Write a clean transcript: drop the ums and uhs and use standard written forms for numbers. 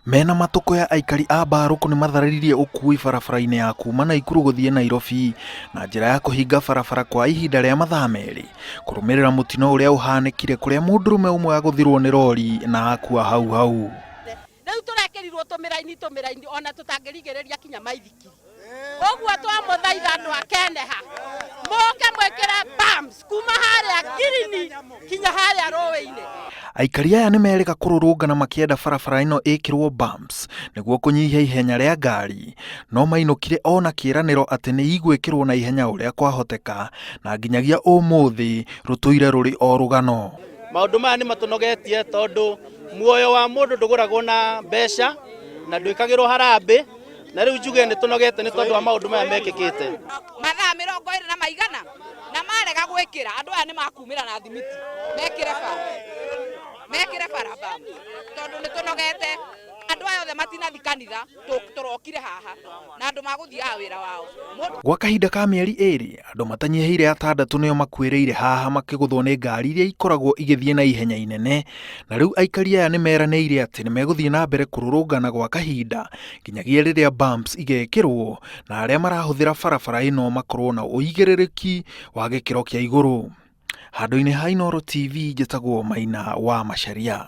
Mena matuko ya Aikari a Mbaruku ni matharĩirie ukui barabara-inĩ ya kuma Naikuru gũthiĩ Nairobi na njĩra ya kũhinga barabara kwa ihinda rĩa mathaa merĩ kũrũmĩrĩra mũtino ũrĩa ũhanĩkire kũrĩa mundurume umwe agũthirwo nĩ rori na akua hau. Rĩu tũrekerirwo tũmĩraini ona tũtangĩrigĩrĩria kinya maithikiri. Ũguo twamũthaitha andũ akeneha moke mwĩkĩre bumps kuma harĩa Girini kinya harĩa rũĩ-inĩ. Aikari aya nĩ merĩga kũrũrũngana makĩenda barabara ĩno ĩkĩrwo bumps nĩguo kũnyihia ihenya rĩa ngari, no mainũkire ona kĩĩranĩro atĩ nĩ igwĩkĩrwo na ihenya ũrĩa kwahoteka na nginyagia ũmũthĩ rũtũire rũrĩ o rũgano. Maũndũ maya nĩ matũnogetie tondũ muoyo wa mũndũ ndũgũragwo na mbeca na ndwĩkagĩrwo harambĩ, na rĩu njuge nĩ tũnogete nĩ tondũ wa maũndũ maya mekĩkĩte. Mathaa 20 na maigana na marega gwĩkĩra andũ aya nĩ makumĩra na thimiti mekĩre barabara tondũ nĩ tũnogete. Andũ aya othe matinathikanitha tũrokire haha na andũ magũthiaga wĩra wao. Gwa kahinda ka mĩeri ĩrĩ andũ matanyihiire 6 nĩo makuĩrĩire haha makĩgũthwo nĩ ngari iria ikoragwo igĩthiĩ na ihenya inene, na rĩu Aikari aya nĩ meranĩire atĩ nĩ megũthiĩ na mbere kũrũrũngana gwa kahinda nginyagia rĩrĩa bumps igekĩrwo na arĩa marahũthĩra barabara ĩno makorwo na ũigĩrĩrĩki wa gĩkĩro kĩa igũrũ. Handũ-inĩ ha Inooro TV njĩtagwo Maina wa Macharia.